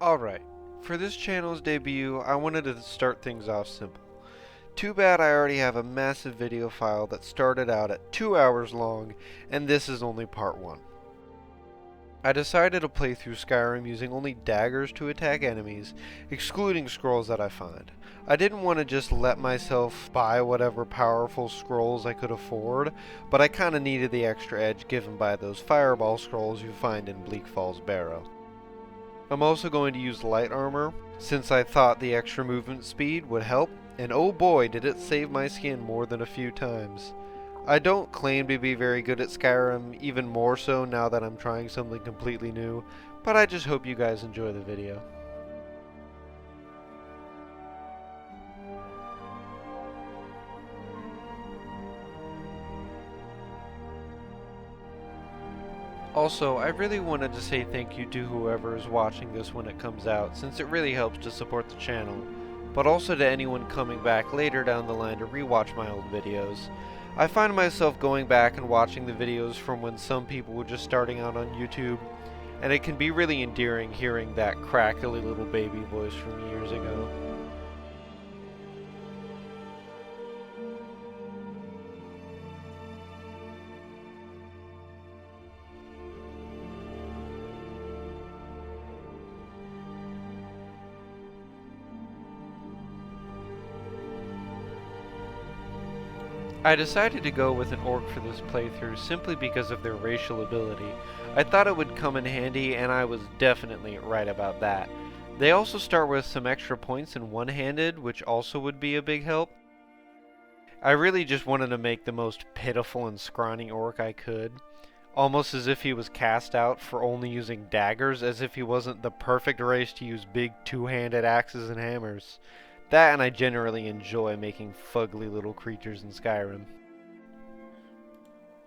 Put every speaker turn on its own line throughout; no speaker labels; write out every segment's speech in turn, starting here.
Alright, for this channel's debut, I wanted to start things off simple. Too bad I already have a massive video file that started out at 2 hours long, and this is only part 1. I decided to play through Skyrim using only daggers to attack enemies, excluding scrolls that I find. I didn't want to just let myself buy whatever powerful scrolls I could afford, but I kinda needed the extra edge given by those fireball scrolls you find in Bleak Falls Barrow. I'm also going to use light armor, since I thought the extra movement speed would help, and oh boy did it save my skin more than a few times. I don't claim to be very good at Skyrim, even more so now that I'm trying something completely new, but I just hope you guys enjoy the video. Also, I really wanted to say thank you to whoever is watching this when it comes out, since it really helps to support the channel, but also to anyone coming back later down the line to rewatch my old videos. I find myself going back and watching the videos from when some people were just starting out on YouTube, and it can be really endearing hearing that crackly little baby voice from years ago. I decided to go with an orc for this playthrough simply because of their racial ability. I thought it would come in handy, and I was definitely right about that. They also start with some extra points in one-handed, which also would be a big help. I really just wanted to make the most pitiful and scrawny orc I could. Almost as if he was cast out for only using daggers, as if he wasn't the perfect race to use big two-handed axes and hammers. That, and I generally enjoy making fugly little creatures in Skyrim.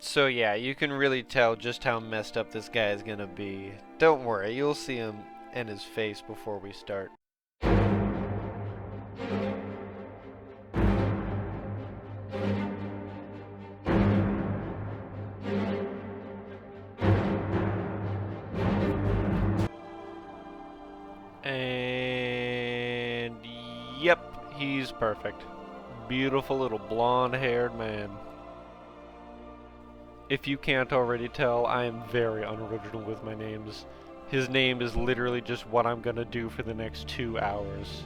So yeah, you can really tell just how messed up this guy is gonna be. Don't worry, you'll see him and his face before we start. And yep, he's perfect. Beautiful little blonde-haired man. If you can't already tell, I am very unoriginal with my names. His name is literally just what I'm gonna do for the next 2 hours.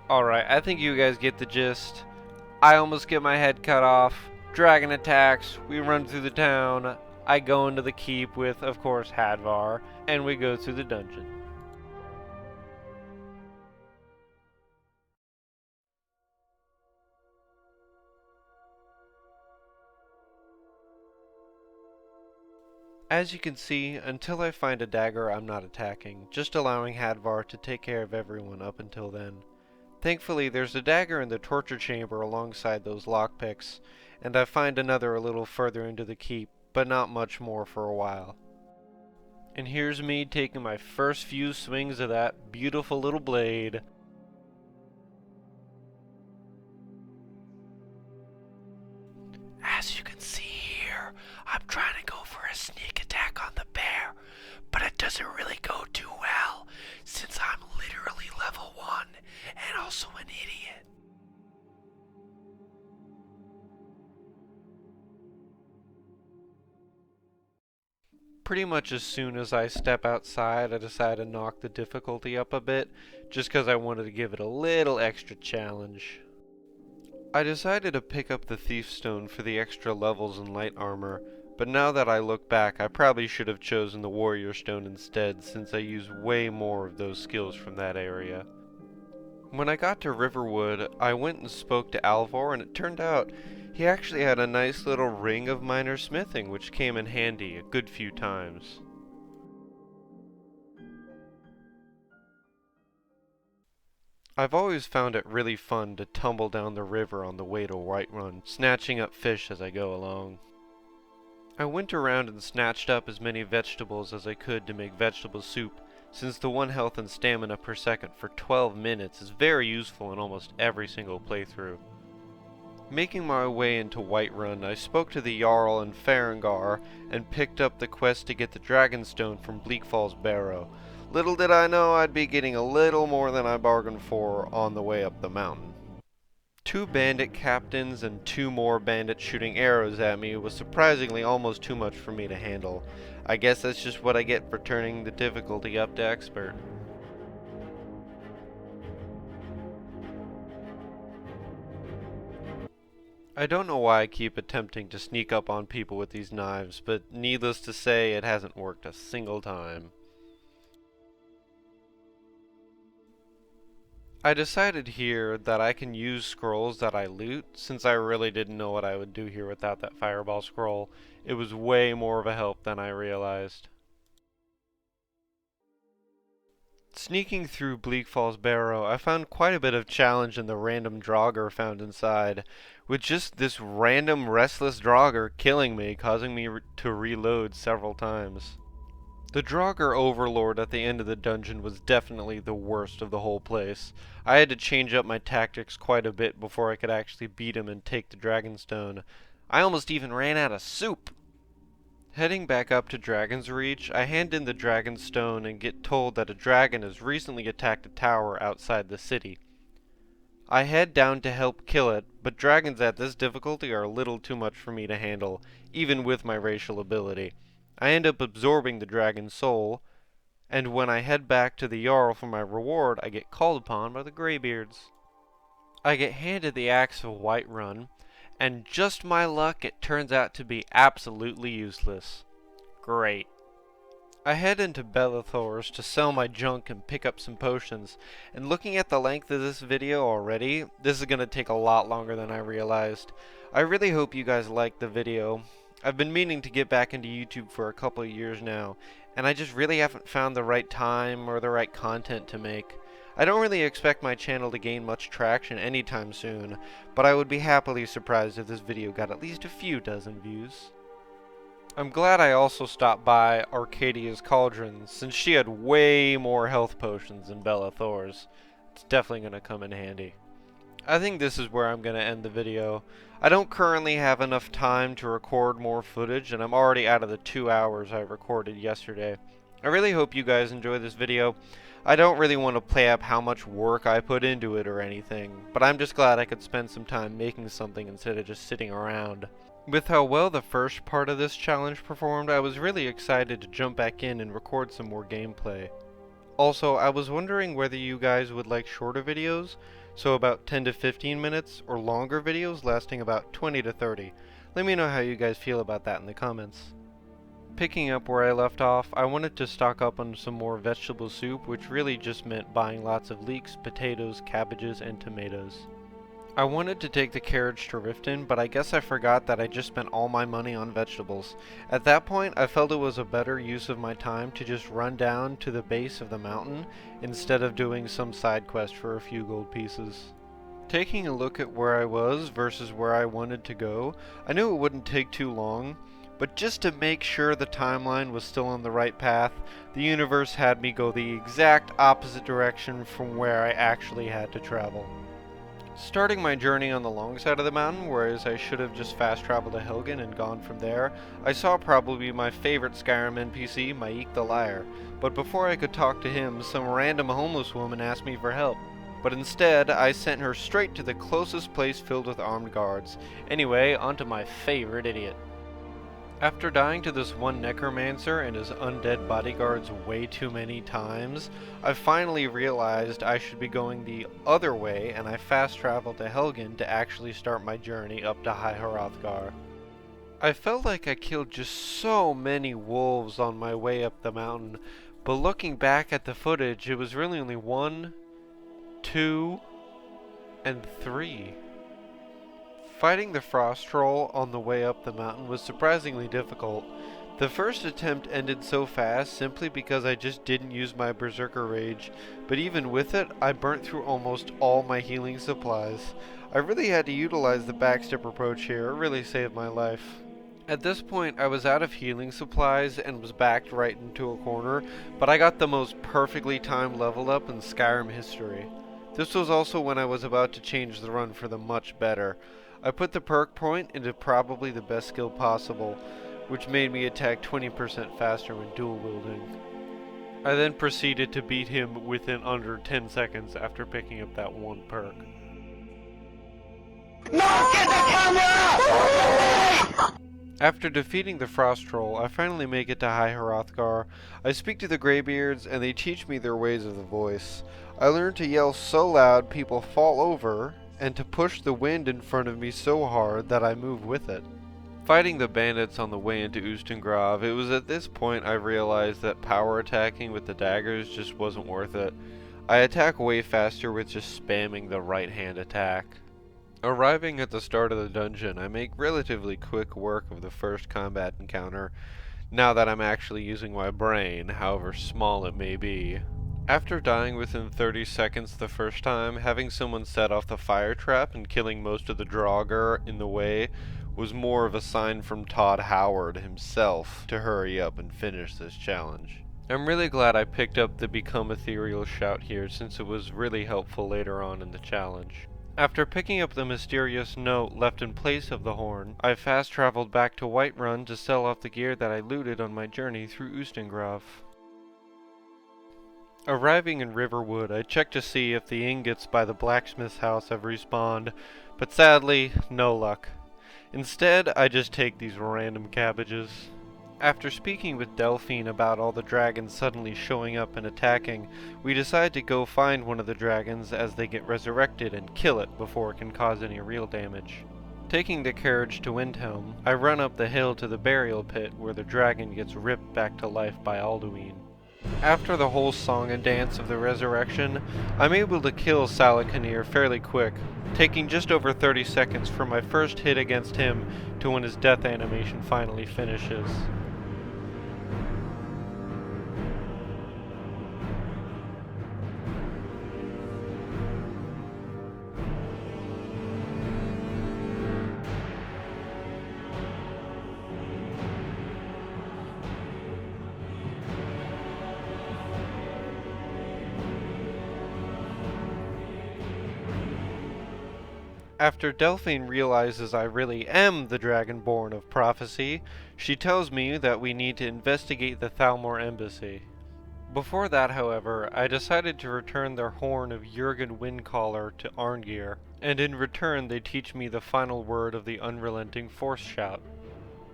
Alright, I think you guys get the gist. I almost get my head cut off. Dragon attacks, we run through the town. I go into the keep with, of course, Hadvar, and we go through the dungeon. As you can see, until I find a dagger I'm not attacking, just allowing Hadvar to take care of everyone up until then. Thankfully there's a dagger in the torture chamber alongside those lockpicks, and I find another a little further into the keep, but not much more for a while. And here's me taking my first few swings of that beautiful little blade. As you can see here, I'm trying to go for a sneak attack on the bear, but it doesn't really go too well, since I'm literally level 1 and also an idiot. Pretty much as soon as I step outside, I decide to knock the difficulty up a bit, just because I wanted to give it a little extra challenge. I decided to pick up the Thief Stone for the extra levels in light armor, but now that I look back, I probably should have chosen the Warrior Stone instead, since I use way more of those skills from that area. When I got to Riverwood, I went and spoke to Alvor, and it turned out he actually had a nice little ring of minor smithing, which came in handy a good few times. I've always found it really fun to tumble down the river on the way to Whiterun, snatching up fish as I go along. I went around and snatched up as many vegetables as I could to make vegetable soup, since the 1 health and stamina per second for 12 minutes is very useful in almost every single playthrough. Making my way into Whiterun, I spoke to the Jarl and Farengar and picked up the quest to get the Dragonstone from Bleak Falls Barrow. Little did I know I'd be getting a little more than I bargained for on the way up the mountain. 2 bandit captains and 2 more bandits shooting arrows at me was surprisingly almost too much for me to handle. I guess that's just what I get for turning the difficulty up to expert. I don't know why I keep attempting to sneak up on people with these knives, but needless to say, it hasn't worked a single time. I decided here that I can use scrolls that I loot, since I really didn't know what I would do here without that fireball scroll. It was way more of a help than I realized. Sneaking through Bleak Falls Barrow, I found quite a bit of challenge in the random Draugr found inside, with just this random restless Draugr killing me, causing me to reload several times. The Draugr Overlord at the end of the dungeon was definitely the worst of the whole place. I had to change up my tactics quite a bit before I could actually beat him and take the Dragonstone. I almost even ran out of soup! Heading back up to Dragon's Reach, I hand in the Dragonstone and get told that a dragon has recently attacked a tower outside the city. I head down to help kill it, but dragons at this difficulty are a little too much for me to handle, even with my racial ability. I end up absorbing the dragon's soul, and when I head back to the Jarl for my reward, I get called upon by the Greybeards. I get handed the Axe of Whiterun, and just my luck, it turns out to be absolutely useless. Great. I head into Belethor's to sell my junk and pick up some potions, and looking at the length of this video already, this is going to take a lot longer than I realized. I really hope you guys liked the video. I've been meaning to get back into YouTube for a couple of years now, and I just really haven't found the right time or the right content to make. I don't really expect my channel to gain much traction anytime soon, but I would be happily surprised if this video got at least a few dozen views. I'm glad I also stopped by Arcadia's Cauldron, since she had way more health potions than Belethor's. It's definitely going to come in handy. I think this is where I'm going to end the video. I don't currently have enough time to record more footage, and I'm already out of the 2 hours I recorded yesterday. I really hope you guys enjoy this video. I don't really want to play up how much work I put into it or anything, but I'm just glad I could spend some time making something instead of just sitting around. With how well the first part of this challenge performed, I was really excited to jump back in and record some more gameplay. Also, I was wondering whether you guys would like shorter videos, so about 10 to 15 minutes, or longer videos lasting about 20 to 30. Let me know how you guys feel about that in the comments. Picking up where I left off, I wanted to stock up on some more vegetable soup, which really just meant buying lots of leeks, potatoes, cabbages, and tomatoes. I wanted to take the carriage to Riften, but I guess I forgot that I just spent all my money on vegetables. At that point, I felt it was a better use of my time to just run down to the base of the mountain instead of doing some side quest for a few gold pieces. Taking a look at where I was versus where I wanted to go, I knew it wouldn't take too long, but just to make sure the timeline was still on the right path, the universe had me go the exact opposite direction from where I actually had to travel. Starting my journey on the long side of the mountain, whereas I should have just fast traveled to Helgen and gone from there, I saw probably my favorite Skyrim NPC, Maik the Liar. But before I could talk to him, some random homeless woman asked me for help. But instead, I sent her straight to the closest place filled with armed guards. Anyway, onto my favorite idiot. After dying to this one necromancer and his undead bodyguards way too many times, I finally realized I should be going the other way, and I fast traveled to Helgen to actually start my journey up to High Hrothgar. I felt like I killed just so many wolves on my way up the mountain, but looking back at the footage, it was really only 1, 2, and 3. Fighting the frost troll on the way up the mountain was surprisingly difficult. The first attempt ended so fast simply because I just didn't use my berserker rage, but even with it, I burnt through almost all my healing supplies. I really had to utilize the backstep approach here, it really saved my life. At this point, I was out of healing supplies and was backed right into a corner, but I got the most perfectly timed level up in Skyrim history. This was also when I was about to change the run for the much better. I put the perk point into probably the best skill possible, which made me attack 20% faster when dual wielding. I then proceeded to beat him within under 10 seconds after picking up that one perk. No, get the camera! After defeating the Frost Troll, I finally make it to High Hrothgar. I speak to the Greybeards, and they teach me their ways of the voice. I learn to yell so loud people fall over, and to push the wind in front of me so hard that I move with it. Fighting the bandits on the way into Ustengrav, it was at this point I realized that power attacking with the daggers just wasn't worth it. I attack way faster with just spamming the right hand attack. Arriving at the start of the dungeon, I make relatively quick work of the first combat encounter, now that I'm actually using my brain, however small it may be. After dying within 30 seconds the first time, having someone set off the fire trap and killing most of the Draugr in the way was more of a sign from Todd Howard himself to hurry up and finish this challenge. I'm really glad I picked up the Become Ethereal shout here, since it was really helpful later on in the challenge. After picking up the mysterious note left in place of the horn, I fast traveled back to Whiterun to sell off the gear that I looted on my journey through Ustengrav. Arriving in Riverwood, I checked to see if the ingots by the blacksmith's house have respawned, but sadly, no luck. Instead, I just take these random cabbages. After speaking with Delphine about all the dragons suddenly showing up and attacking, we decide to go find one of the dragons as they get resurrected and kill it before it can cause any real damage. Taking the carriage to Windhelm, I run up the hill to the burial pit where the dragon gets ripped back to life by Alduin. After the whole song and dance of the resurrection, I'm able to kill Salakanir fairly quick, taking just over 30 seconds from my first hit against him to when his death animation finally finishes. After Delphine realizes I really am the Dragonborn of Prophecy, she tells me that we need to investigate the Thalmor embassy. Before that, however, I decided to return their horn of Jurgen Windcaller to Arngeir, and in return they teach me the final word of the unrelenting Force Shout.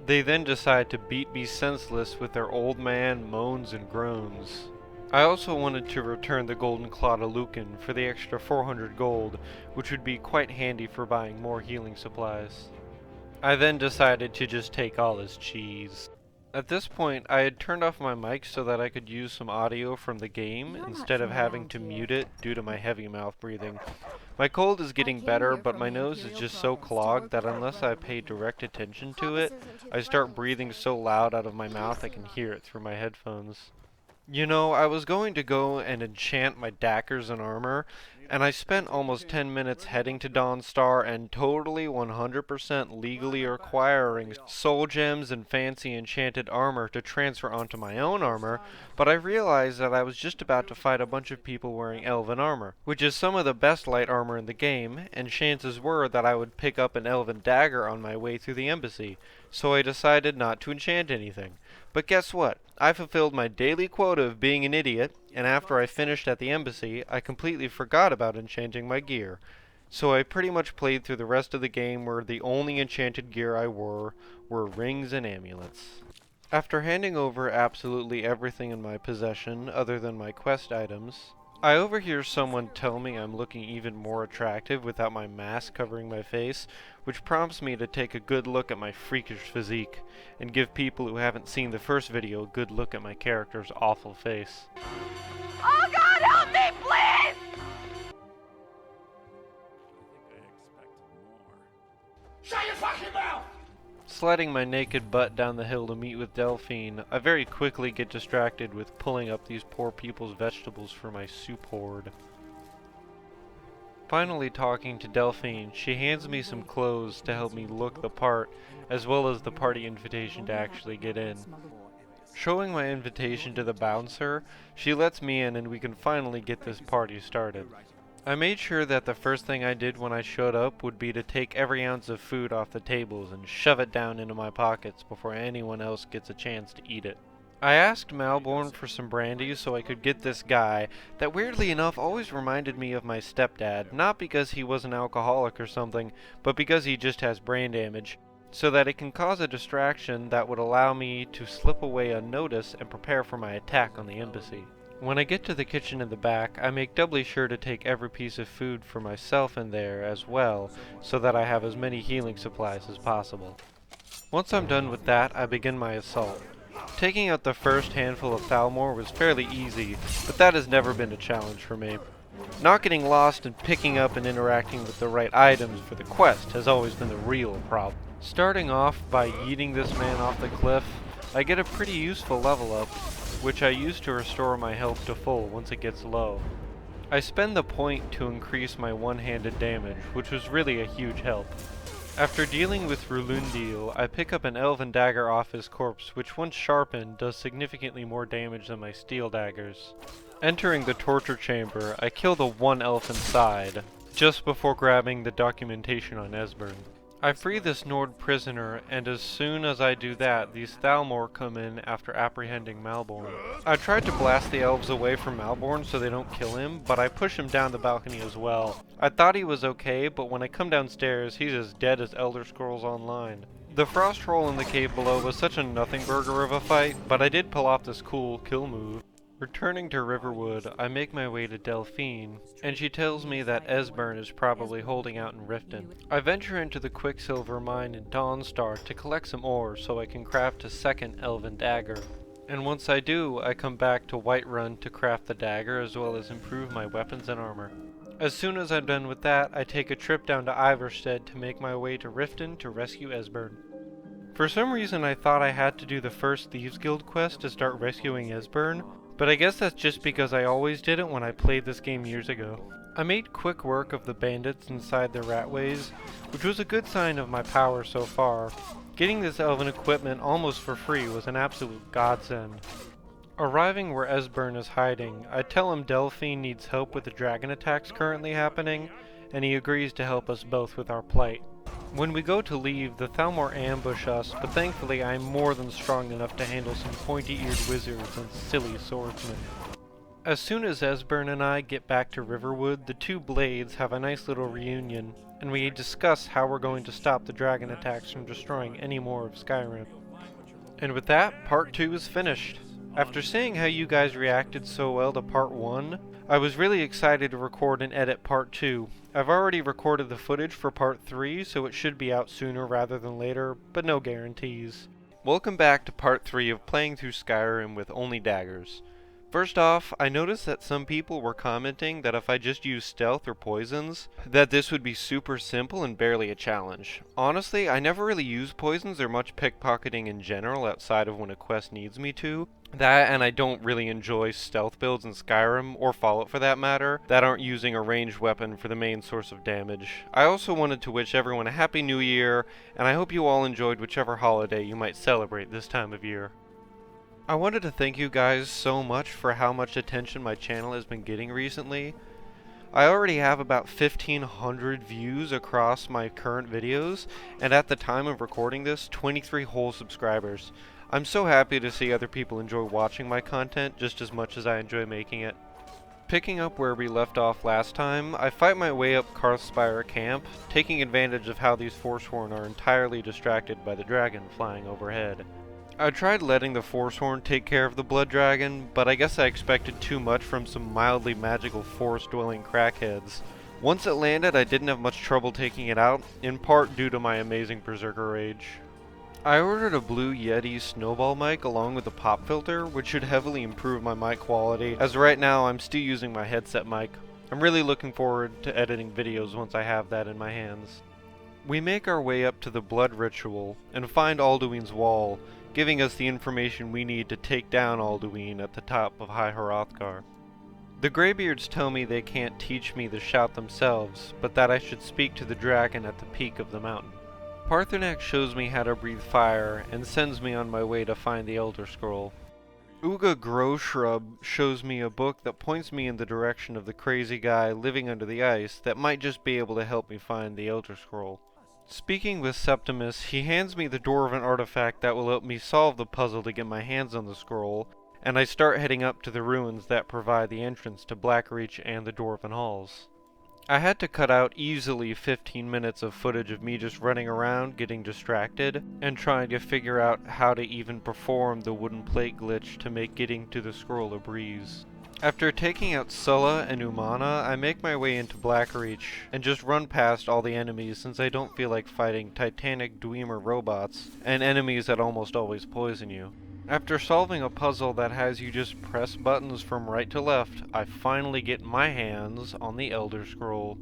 They then decide to beat me senseless with their old man moans and groans. I also wanted to return the Golden Claw to Lucan for the extra 400 gold, which would be quite handy for buying more healing supplies. I then decided to just take all his cheese. At this point, I had turned off my mic so that I could use some audio from the game instead of having to mute it due to my heavy mouth breathing. My cold is getting better, but my nose is just so clogged that unless I pay direct attention to it, I start breathing so loud out of my mouth I can hear it through my headphones. You know, I was going to go and enchant my Daggers and armor, and I spent almost 10 minutes heading to Dawnstar and totally 100% legally acquiring soul gems and fancy enchanted armor to transfer onto my own armor, but I realized that I was just about to fight a bunch of people wearing elven armor, which is some of the best light armor in the game, and chances were that I would pick up an elven dagger on my way through the embassy, so I decided not to enchant anything. But guess what? I fulfilled my daily quota of being an idiot, and after I finished at the embassy, I completely forgot about enchanting my gear. So I pretty much played through the rest of the game where the only enchanted gear I wore were rings and amulets. After handing over absolutely everything in my possession other than my quest items, I overhear someone tell me I'm looking even more attractive without my mask covering my face, which prompts me to take a good look at my freakish physique, and give people who haven't seen the first video a good look at my character's awful face.
Oh God, help me, please! Shut your fucking mouth!
Sliding my naked butt down the hill to meet with Delphine, I very quickly get distracted with pulling up these poor people's vegetables for my soup hoard. Finally talking to Delphine, she hands me some clothes to help me look the part, as well as the party invitation to actually get in. Showing my invitation to the bouncer, she lets me in and we can finally get this party started. I made sure that the first thing I did when I showed up would be to take every ounce of food off the tables and shove it down into my pockets before anyone else gets a chance to eat it. I asked Malborn for some brandy so I could get this guy that weirdly enough always reminded me of my stepdad, not because he was an alcoholic or something, but because he just has brain damage, so that it can cause a distraction that would allow me to slip away unnoticed and prepare for my attack on the embassy. When I get to the kitchen in the back, I make doubly sure to take every piece of food for myself in there as well, so that I have as many healing supplies as possible. Once I'm done with that, I begin my assault. Taking out the first handful of Thalmor was fairly easy, but that has never been a challenge for me. Not getting lost and picking up and interacting with the right items for the quest has always been the real problem. Starting off by yeeting this man off the cliff, I get a pretty useful level up, which I use to restore my health to full once it gets low. I spend the point to increase my one-handed damage, which was really a huge help. After dealing with Rulundil, I pick up an elven dagger off his corpse, which once sharpened does significantly more damage than my steel daggers. Entering the torture chamber, I kill the one elf inside, just before grabbing the documentation on Esbern. I free this Nord prisoner, and as soon as I do that, these Thalmor come in after apprehending Malborn. I tried to blast the elves away from Malborn so they don't kill him, but I push him down the balcony as well. I thought he was okay, but when I come downstairs, he's as dead as Elder Scrolls Online. The frost troll in the cave below was such a nothing burger of a fight, but I did pull off this cool kill move. Returning to Riverwood, I make my way to Delphine, and she tells me that Esbern is probably holding out in Riften. I venture into the Quicksilver mine in Dawnstar to collect some ore so I can craft a second elven dagger. And once I do, I come back to Whiterun to craft the dagger as well as improve my weapons and armor. As soon as I'm done with that, I take a trip down to Ivarstead to make my way to Riften to rescue Esbern. For some reason I thought I had to do the first Thieves Guild quest to start rescuing Esbern, but I guess that's just because I always did it when I played this game years ago. I made quick work of the bandits inside the ratways, which was a good sign of my power so far. Getting this elven equipment almost for free was an absolute godsend. Arriving where Esbern is hiding, I tell him Delphine needs help with the dragon attacks currently happening, and he agrees to help us both with our plight. When we go to leave, the Thalmor ambush us, but thankfully I am more than strong enough to handle some pointy-eared wizards and silly swordsmen. As soon as Esbern and I get back to Riverwood, the two blades have a nice little reunion, and we discuss how we're going to stop the dragon attacks from destroying any more of Skyrim. And with that, part 2 is finished. After seeing how you guys reacted so well to part 1, I was really excited to record and edit part 2. I've already recorded the footage for part 3, so it should be out sooner rather than later, but no guarantees. Welcome back to part 3 of playing through Skyrim with only daggers. First off, I noticed that some people were commenting that if I just used stealth or poisons, that this would be super simple and barely a challenge. Honestly, I never really use poisons or much pickpocketing in general outside of when a quest needs me to. That, and I don't really enjoy stealth builds in Skyrim, or Fallout for that matter, that aren't using a ranged weapon for the main source of damage. I also wanted to wish everyone a Happy New Year, and I hope you all enjoyed whichever holiday you might celebrate this time of year. I wanted to thank you guys so much for how much attention my channel has been getting recently. I already have about 1,500 views across my current videos, and at the time of recording this, 23 whole subscribers. I'm so happy to see other people enjoy watching my content just as much as I enjoy making it. Picking up where we left off last time, I fight my way up Karthspire camp, taking advantage of how these Forsworn are entirely distracted by the dragon flying overhead. I tried letting the Forsworn take care of the blood dragon, but I guess I expected too much from some mildly magical forest-dwelling crackheads. Once it landed, I didn't have much trouble taking it out, in part due to my amazing Berserker Rage. I ordered a Blue Yeti snowball mic along with a pop filter, which should heavily improve my mic quality, as right now I'm still using my headset mic. I'm really looking forward to editing videos once I have that in my hands. We make our way up to the Blood Ritual, and find Alduin's Wall, giving us the information we need to take down Alduin at the top of High Hrothgar. The Greybeards tell me they can't teach me the shout themselves, but that I should speak to the dragon at the peak of the mountain. Paarthurnax shows me how to breathe fire, and sends me on my way to find the Elder Scroll. Uga Grow Shrub shows me a book that points me in the direction of the crazy guy living under the ice that might just be able to help me find the Elder Scroll. Speaking with Septimus, he hands me the Dwarven artifact that will help me solve the puzzle to get my hands on the scroll, and I start heading up to the ruins that provide the entrance to Blackreach and the Dwarven Halls. I had to cut out easily 15 minutes of footage of me just running around, getting distracted, and trying to figure out how to even perform the wooden plate glitch to make getting to the scroll a breeze. After taking out Sulla and Umana, I make my way into Blackreach and just run past all the enemies since I don't feel like fighting titanic Dwemer robots and enemies that almost always poison you. After solving a puzzle that has you just press buttons from right to left, I finally get my hands on the Elder Scroll.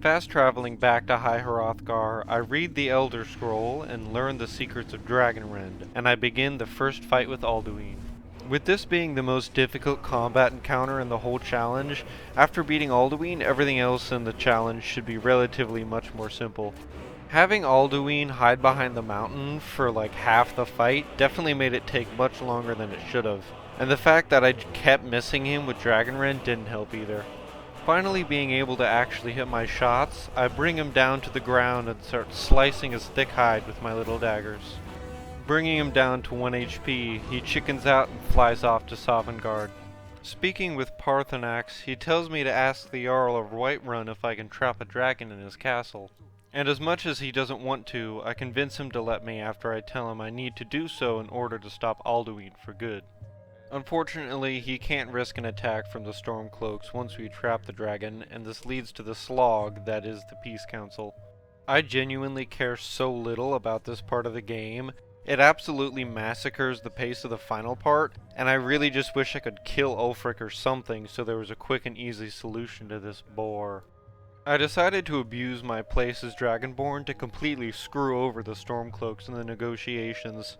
Fast traveling back to High Hrothgar, I read the Elder Scroll and learn the secrets of Dragonrend, and I begin the first fight with Alduin. With this being the most difficult combat encounter in the whole challenge, after beating Alduin, everything else in the challenge should be relatively much more simple. Having Alduin hide behind the mountain for like half the fight definitely made it take much longer than it should have, and the fact that I kept missing him with Dragonrend didn't help either. Finally being able to actually hit my shots, I bring him down to the ground and start slicing his thick hide with my little daggers. Bringing him down to 1 HP, he chickens out and flies off to Sovngarde. Speaking with Paarthurnax, he tells me to ask the Jarl of Whiterun if I can trap a dragon in his castle. And as much as he doesn't want to, I convince him to let me after I tell him I need to do so in order to stop Alduin for good. Unfortunately, he can't risk an attack from the Stormcloaks once we trap the dragon, and this leads to the slog that is the Peace Council. I genuinely care so little about this part of the game. It absolutely massacres the pace of the final part, and I really just wish I could kill Ulfric or something so there was a quick and easy solution to this bore. I decided to abuse my place as Dragonborn to completely screw over the Stormcloaks in the negotiations.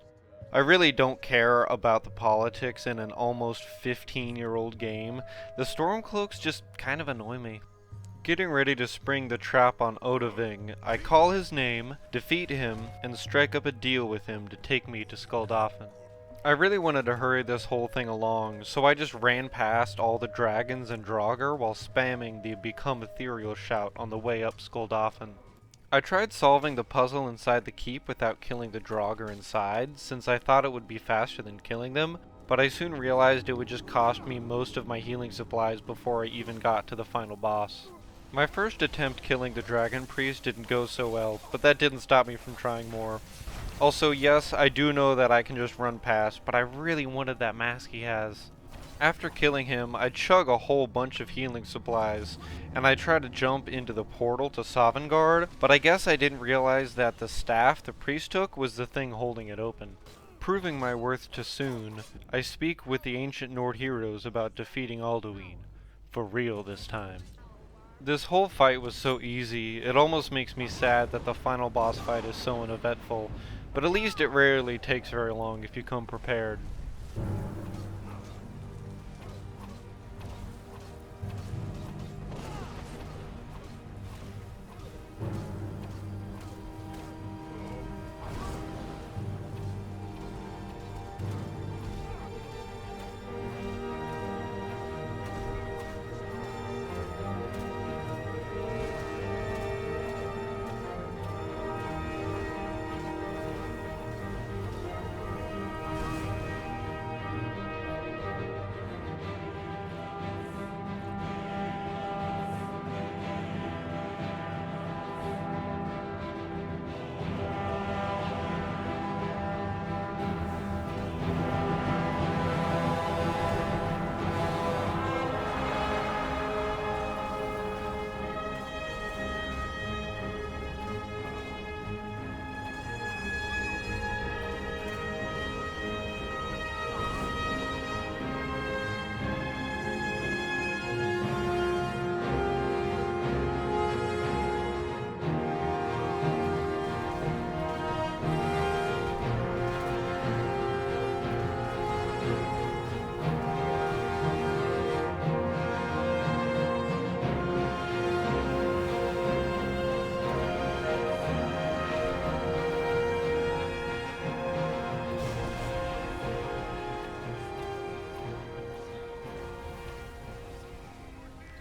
I really don't care about the politics in an almost 15-year-old game. The Stormcloaks just kind of annoy me. Getting ready to spring the trap on Odahviing, I call his name, defeat him, and strike up a deal with him to take me to Skuldafn. I really wanted to hurry this whole thing along, so I just ran past all the dragons and Draugr while spamming the Become Ethereal shout on the way up Skuldafn. I tried solving the puzzle inside the keep without killing the Draugr inside, since I thought it would be faster than killing them, but I soon realized it would just cost me most of my healing supplies before I even got to the final boss. My first attempt killing the Dragon Priest didn't go so well, but that didn't stop me from trying more. Also, yes, I do know that I can just run past, but I really wanted that mask he has. After killing him, I chug a whole bunch of healing supplies, and I try to jump into the portal to Sovngarde, but I guess I didn't realize that the staff the priest took was the thing holding it open. Proving my worth to Soon, I speak with the ancient Nord heroes about defeating Alduin. For real this time. This whole fight was so easy, it almost makes me sad that the final boss fight is so uneventful, but at least it rarely takes very long if you come prepared.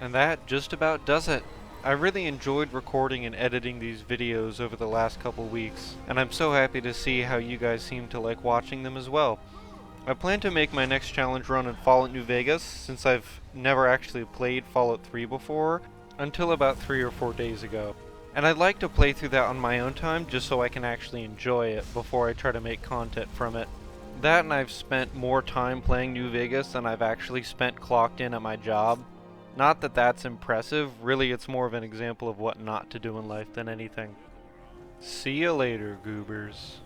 And that just about does it. I really enjoyed recording and editing these videos over the last couple weeks, and I'm so happy to see how you guys seem to like watching them as well. I plan to make my next challenge run in Fallout New Vegas, since I've never actually played Fallout 3 before, until about 3 or 4 days ago. And I'd like to play through that on my own time, just so I can actually enjoy it before I try to make content from it. That, and I've spent more time playing New Vegas than I've actually spent clocked in at my job. Not that that's impressive, really it's more of an example of what not to do in life than anything. See you later, goobers.